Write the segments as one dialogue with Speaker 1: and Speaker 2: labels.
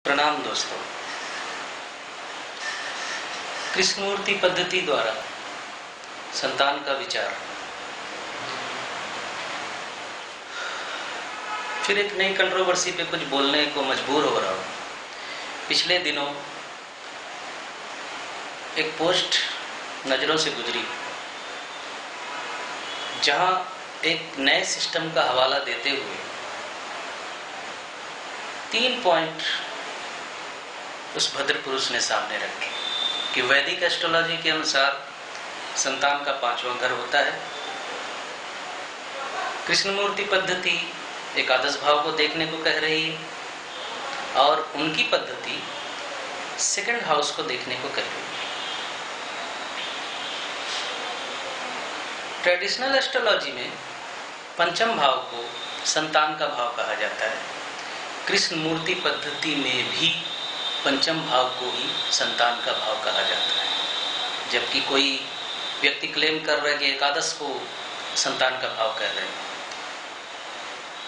Speaker 1: प्रणाम दोस्तों। कृष्णमूर्ति पद्धति द्वारा संतान का विचार। फिर एक नई कंट्रोवर्सी पे कुछ बोलने को मजबूर हो रहा हूँ। पिछले दिनों एक पोस्ट नज़रों से गुजरी जहाँ एक नए सिस्टम का हवाला देते हुए 3 पॉइंट उस भद्र पुरुष ने सामने रखे कि वैदिक एस्ट्रोलॉजी के अनुसार संतान का 5वां घर होता है। कृष्णमूर्ति पद्धति एकादश भाव को देखने को कह रही है और उनकी पद्धति सेकंड हाउस को देखने को कह रही है। ट्रेडिशनल एस्ट्रोलॉजी में पंचम भाव को संतान का भाव कहा जाता है। कृष्णमूर्ति पद्धति में भी पंचम भाव को ही संतान का भाव कहा जाता है, जबकि कोई व्यक्ति क्लेम कर रहा है कि एकादश को संतान का भाव कह रहे हैं।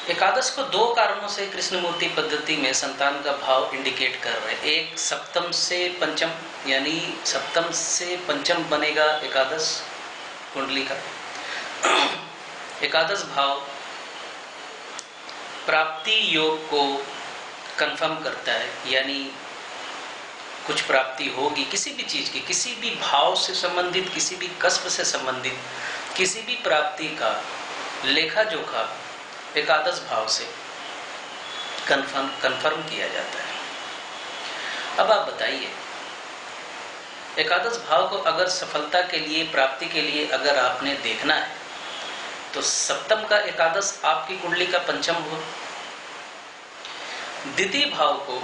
Speaker 1: एकादश को 2 कारणों से कृष्णमूर्ति पद्धति में संतान का भाव इंडिकेट कर रहे हैं। एक, सप्तम से पंचम, यानी सप्तम से पंचम बनेगा एकादश कुंडली का। एकादश भाव प्राप्ति योग को कंफर्म करता है, यानी कुछ प्राप्ति होगी किसी भी चीज की, किसी भी भाव से संबंधित, किसी भी कस्ब से संबंधित किसी भी प्राप्ति का लेखा जोखा एकादश भाव से कंफर्म किया जाता है। अब आप बताइए, एकादश भाव को अगर सफलता के लिए, प्राप्ति के लिए अगर आपने देखना है तो सप्तम का एकादश आपकी कुंडली का पंचम हुआ। द्वितीय भाव को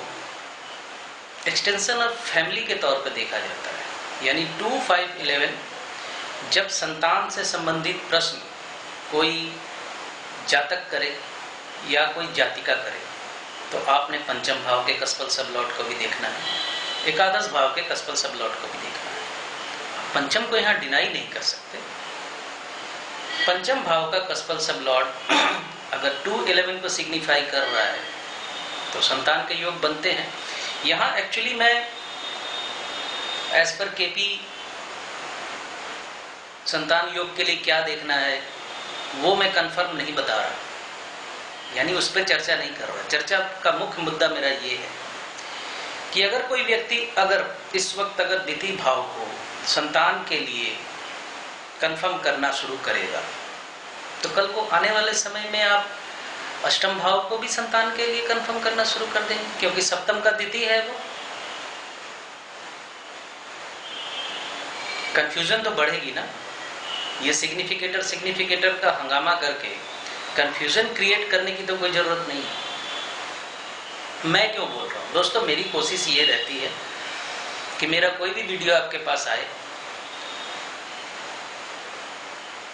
Speaker 1: एक्सटेंशन ऑफ फैमिली के तौर पर देखा जाता है, यानी 2, 5, 11 जब संतान से संबंधित प्रश्न कोई जातक करे या कोई जातिका करे तो आपने पंचम भाव के कस्पल सबलॉट को भी देखना है, एकादश भाव के कस्पल सबलॉट को भी देखना है। पंचम को यहाँ डिनाई नहीं कर सकते। पंचम भाव का कस्पल सबलॉट अगर 2, 11 को सिग्निफाई कर रहा है तो संतान के योग बनते हैं। यहाँ एक्चुअली मैं एज पर केपी संतान योग के लिए क्या देखना है वो मैं कंफर्म नहीं बता रहा, यानी उस पर चर्चा नहीं कर रहा। चर्चा का मुख्य मुद्दा मेरा ये है कि अगर कोई व्यक्ति अगर इस वक्त अगर द्वितीय भाव को संतान के लिए कंफर्म करना शुरू करेगा तो कल को आने वाले समय में आप अष्टम भाव को भी संतान के लिए कंफर्म करना शुरू कर देंगे, क्योंकि सप्तम का द्वितीय है वो। कंफ्यूजन तो बढ़ेगी ना। ये सिग्निफिकेटर का हंगामा करके कंफ्यूजन क्रिएट करने की तो कोई जरूरत नहीं है। मैं क्यों बोल रहा हूं दोस्तों, मेरी कोशिश ये रहती है कि मेरा कोई भी वीडियो आपके पास आए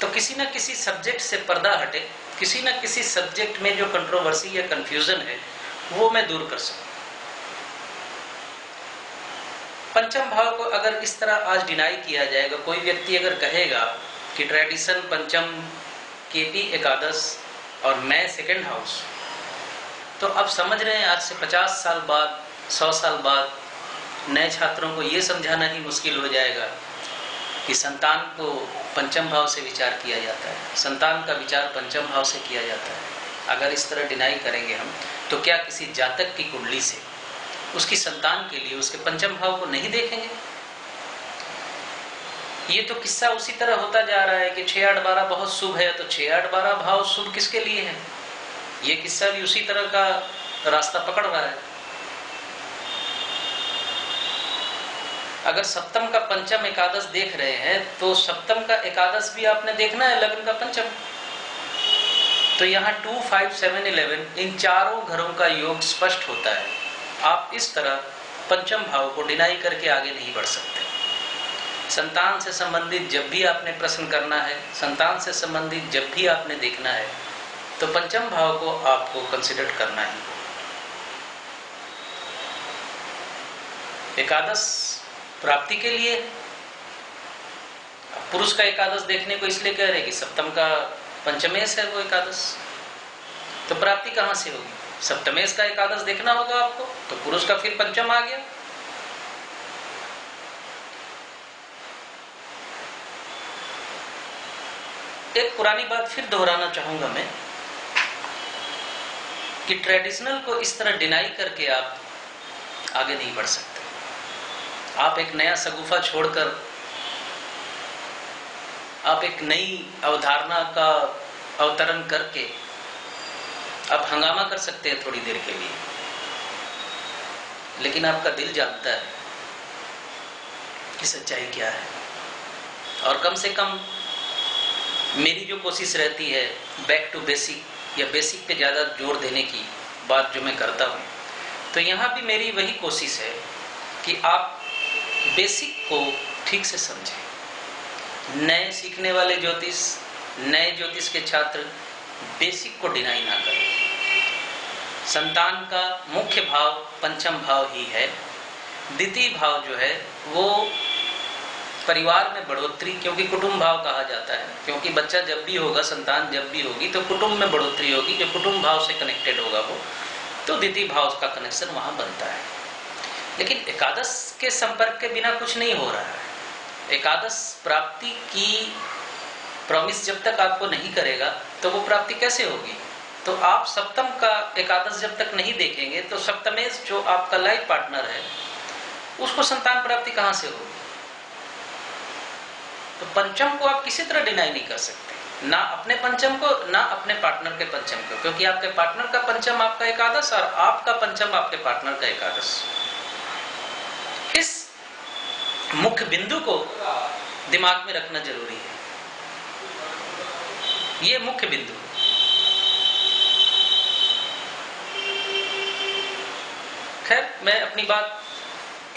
Speaker 1: तो किसी न किसी सब्जेक्ट से पर्दा हटे, किसी न किसी सब्जेक्ट में जो कंट्रोवर्सी या कंफ्यूजन है वो मैं दूर कर सकूं। पंचम भाव को अगर इस तरह आज डिनाई किया जाएगा, कोई व्यक्ति अगर कहेगा कि ट्रेडिशन पंचम, केपी एकादश और मैं सेकंड हाउस, तो अब समझ रहे हैं आज से 50 साल बाद, 100 साल बाद नए छात्रों को ये समझाना ही मुश्किल हो जाएगा कि संतान को पंचम भाव से विचार किया जाता है, संतान का विचार पंचम भाव से किया जाता है। अगर इस तरह डिनाई करेंगे हम तो क्या किसी जातक की कुंडली से उसकी संतान के लिए उसके पंचम भाव को नहीं देखेंगे? ये तो किस्सा उसी तरह होता जा रहा है कि 6, 8, 12 बहुत शुभ है, तो 6, 8, 12 भाव शुभ किसके लिए है? ये किस्सा भी उसी तरह का रास्ता पकड़ रहा है। अगर सप्तम का पंचम एकादश देख रहे हैं तो सप्तम का एकादश भी आपने देखना है, लग्न का पंचम। तो यहाँ 2, 5, 7, 11 इन चारों घरों का योग स्पष्ट होता है। आप इस तरह पंचम भाव को डिनाई करके आगे नहीं बढ़ सकते। संतान से संबंधित जब भी आपने प्रश्न करना है, संतान से संबंधित जब भी आपने देखना है तो पंचम भाव को आपको कंसिडर करना ही। एकादश प्राप्ति के लिए पुरुष का एकादश देखने को इसलिए कह रहे कि सप्तमेश है वो एकादश, तो प्राप्ति कहां से होगी? सप्तमेश का एकादश देखना होगा आपको, तो पुरुष का फिर पंचम आ गया। एक पुरानी बात फिर दोहराना चाहूंगा मैं कि ट्रेडिशनल को इस तरह डिनाई करके आप आगे नहीं बढ़ सकते। आप एक नया सगुफा छोड़कर आप एक नई अवधारणा का अवतरण करके आप हंगामा कर सकते हैं थोड़ी देर के लिए, लेकिन आपका दिल जानता है कि सच्चाई क्या है। और कम से कम मेरी जो कोशिश रहती है बैक टू बेसिक या बेसिक पे ज़्यादा जोर देने की बात जो मैं करता हूँ, तो यहाँ भी मेरी वही कोशिश है कि आप बेसिक को ठीक से समझें। नए सीखने वाले ज्योतिष, नए ज्योतिष के छात्र बेसिक को डिनाई ना करें। संतान का मुख्य भाव पंचम भाव ही है। द्वितीय भाव जो है वो परिवार में बढ़ोतरी, क्योंकि कुटुंब भाव कहा जाता है, क्योंकि बच्चा जब भी होगा, संतान जब भी होगी तो कुटुंब में बढ़ोतरी होगी, जो कुटुंब भाव से कनेक्टेड होगा वो, तो द्वितीय भाव का कनेक्शन वहाँ बनता है। लेकिन एकादश के संपर्क के बिना कुछ नहीं हो रहा है। एकादश प्राप्ति की प्रॉमिस जब तक आपको नहीं करेगा तो वो प्राप्ति कैसे होगी? तो आप सप्तम का एकादश जब तक नहीं देखेंगे तो सप्तमेश जो आपका लाइफ पार्टनर है उसको संतान प्राप्ति कहाँ से होगी? तो पंचम को आप किसी तरह डिनाई नहीं कर सकते, ना अपने पंचम को ना अपने पार्टनर के पंचम को, क्योंकि आपके पार्टनर का पंचम आपका एकादश और आपका पंचम आपके पार्टनर का एकादश। इस मुख्य बिंदु को दिमाग में रखना जरूरी है। ये मुख्य बिंदु। खैर, मैं अपनी बात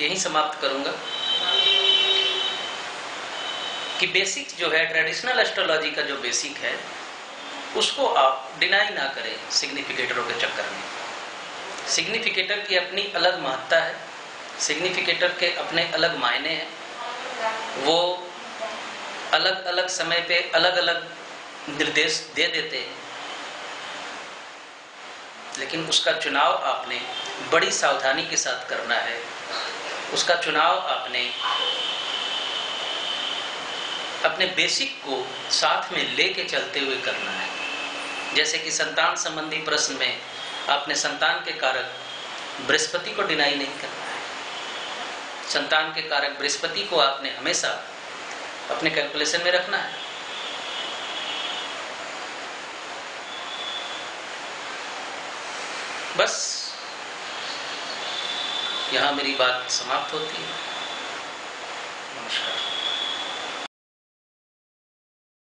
Speaker 1: यहीं समाप्त करूंगा कि बेसिक जो है, ट्रेडिशनल एस्ट्रोलॉजी का जो बेसिक है, उसको आप डिनाई ना करें सिग्निफिकेटरों के चक्कर में। सिग्निफिकेटर की अपनी अलग महत्ता है, सिग्निफिकेटर के अपने अलग मायने हैं। वो अलग अलग समय पे अलग अलग निर्देश दे देते हैं, लेकिन उसका चुनाव आपने बड़ी सावधानी के साथ करना है। उसका चुनाव आपने अपने बेसिक को साथ में लेके चलते हुए करना है। जैसे कि संतान संबंधी प्रश्न में आपने संतान के कारक बृहस्पति को डिनाई नहीं करना है। संतान के कारक बृहस्पति को आपने हमेशा अपने कैलकुलेशन में रखना है। बस यहाँ मेरी बात समाप्त होती है। नमस्कार।